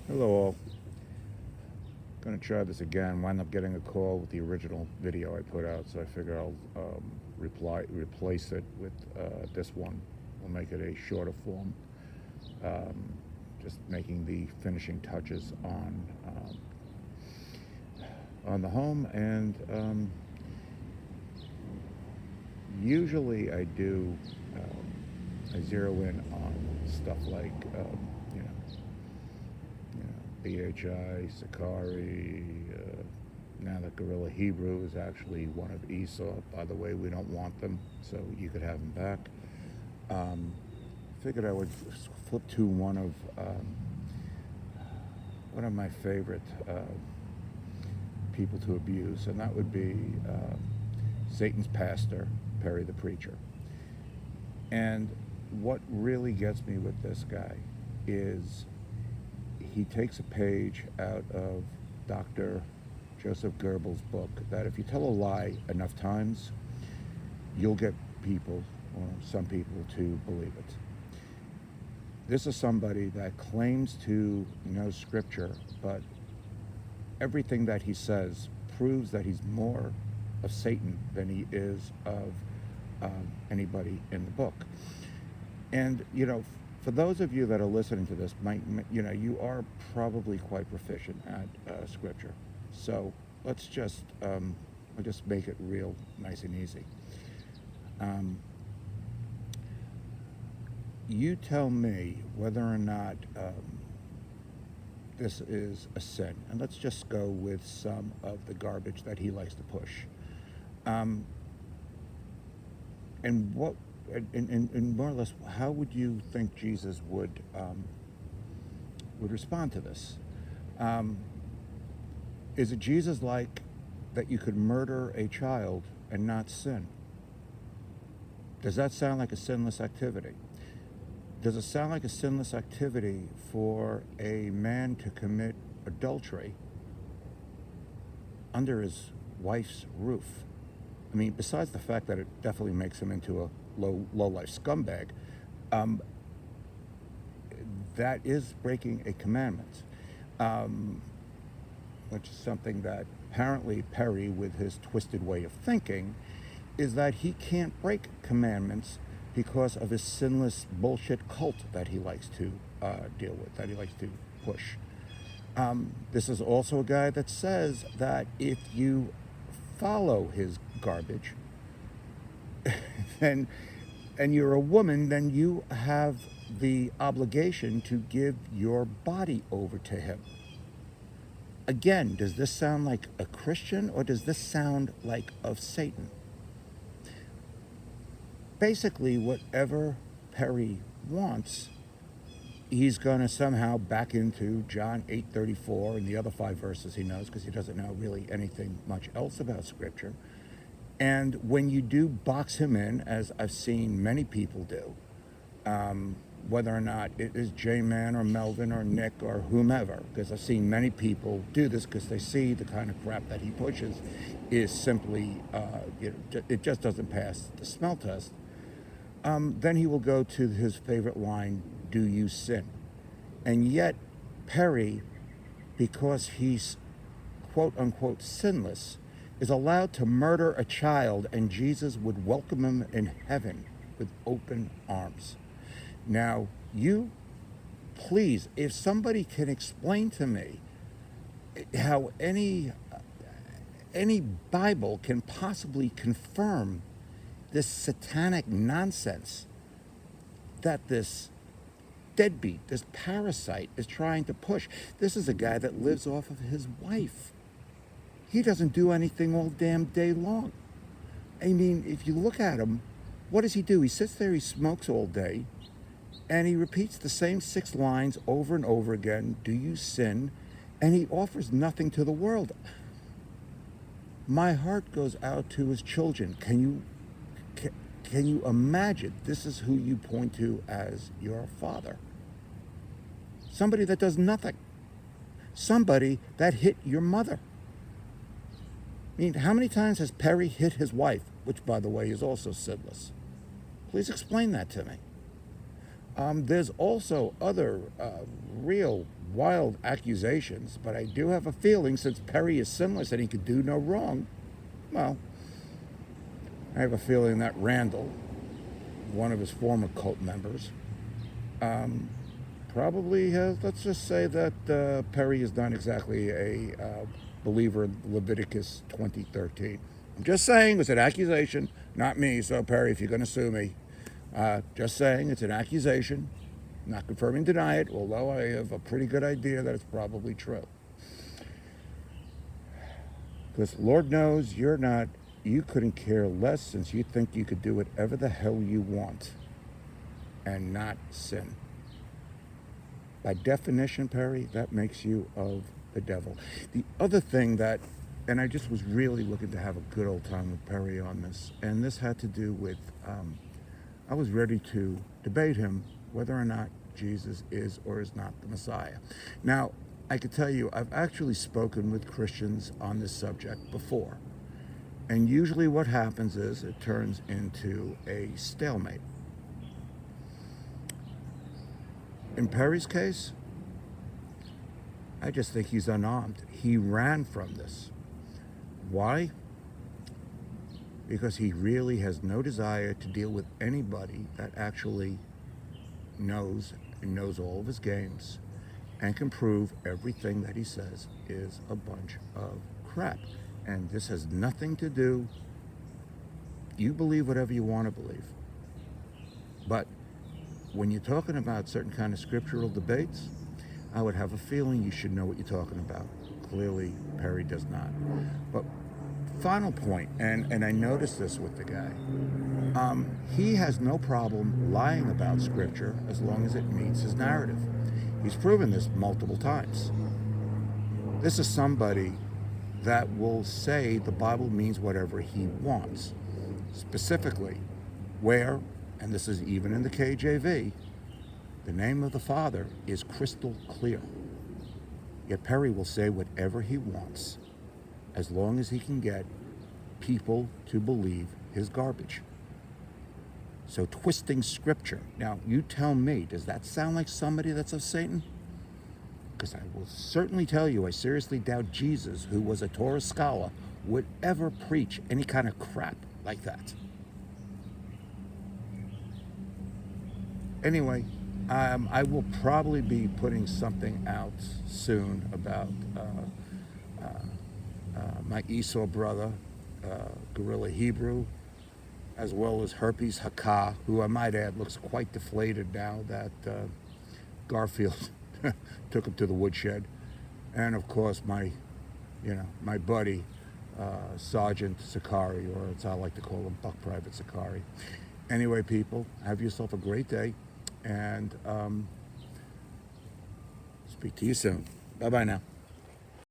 Hello all. Gonna try this again. Wound up getting a call with the original video I put out, so I figure I'll replace it with this one. We'll make it a shorter form. Um, just making the finishing touches on the home, and usually I zero in on stuff like you know BHI, Sakari. Now that Gorilla Hebrew is actually one of Esau. By the way, we don't want them, so you could have them back. Um, Figured I would flip to one of my favorite people to abuse, and that would be Satan's pastor, Perry the Preacher. And what really gets me with this guy is he takes a page out of Dr. Joseph Goebbels' book that if you tell a lie enough times, you'll get people, or some people, to believe it. This is somebody that claims to know Scripture, but everything that he says proves that he's more of Satan than he is of anybody in the book. And, for those of you that are listening to this, you are probably quite proficient at Scripture. So we'll just make it real nice and easy. You tell me whether or not this is a sin. And let's just go with some of the garbage that he likes to push. Um, and what, and more or less, how would you think Jesus would respond to this? Is it Jesus like that you could murder a child and not sin? Does that sound like a sinless activity? Does it sound like a sinless activity for a man to commit adultery under his wife's roof? I mean, besides the fact that it definitely makes him into a low-life scumbag, that is breaking a commandment, which is something that apparently Perry, with his twisted way of thinking, is that he can't break commandments because of his sinless bullshit cult that he likes to deal with, that he likes to push. This is also a guy that says that if you follow his garbage, and you're a woman, then you have the obligation to give your body over to him. Again, does this sound like a Christian, or does this sound like of Satan? Basically, whatever Perry wants, he's going to somehow back into John 8:34 and the other 5 verses he knows, because he doesn't know really anything much else about Scripture. And when you do box him in, as I've seen many people do, whether or not it is J-Man or Melvin or Nick or whomever, because I've seen many people do this because they see the kind of crap that he pushes is simply, it just doesn't pass the smell test. Then he will go to his favorite line, "Do you sin?" And yet, Perry, because he's quote-unquote sinless, is allowed to murder a child, and Jesus would welcome him in heaven with open arms. Now, please, if somebody can explain to me how any Bible can possibly confirm this satanic nonsense that this deadbeat, this parasite is trying to push. This is a guy that lives off of his wife. He doesn't do anything all damn day long. I mean, if you look at him, what does he do? He sits there, he smokes all day, and he repeats the same 6 lines over and over again. Do you sin? And he offers nothing to the world. My heart goes out to his children. Can you imagine this is who you point to as your father? Somebody that does nothing. Somebody that hit your mother. I mean, how many times has Perry hit his wife, which, by the way, is also sinless? Please explain that to me. There's also other real wild accusations, but I do have a feeling since Perry is sinless and he could do no wrong, well, I have a feeling that Randall, one of his former cult members, probably has, let's just say that Perry is not exactly a believer in Leviticus 20:13. I'm just saying it's an accusation, not me. So Perry, if you're going to sue me, just saying it's an accusation, not confirming, deny it, although I have a pretty good idea that it's probably true. Because Lord knows you couldn't care less since you think you could do whatever the hell you want and not sin. By definition, Perry, that makes you of the devil. The other thing that, and I just was really looking to have a good old time with Perry on this, and this had to do with, I was ready to debate him whether or not Jesus is or is not the Messiah. Now, I could tell you, I've actually spoken with Christians on this subject before. And usually what happens is it turns into a stalemate. In Perry's case, I just think he's unarmed. He ran from this. Why? Because he really has no desire to deal with anybody that actually knows all of his games and can prove everything that he says is a bunch of crap. And this has nothing to do, you believe whatever you want to believe. But when you're talking about certain kind of scriptural debates, I would have a feeling you should know what you're talking about. Clearly, Perry does not. But final point, and I noticed this with the guy, he has no problem lying about scripture as long as it meets his narrative. He's proven this multiple times. This is somebody that will say the Bible means whatever he wants. Specifically, where, and this is even in the KJV, the name of the Father is crystal clear. Yet Perry will say whatever he wants as long as he can get people to believe his garbage. So twisting scripture. Now, you tell me, does that sound like somebody that's of Satan? Because I will certainly tell you, I seriously doubt Jesus, who was a Torah scholar, would ever preach any kind of crap like that. Anyway, I will probably be putting something out soon about my Esau brother, Gorilla Hebrew, as well as Herpes Hakah, who I might add looks quite deflated now that Garfield took him to the woodshed. And of course my buddy, Sergeant Sakari, or as I like to call him, Buck Private Sakari. Anyway, people, have yourself a great day, and speak to you soon. Bye-bye now.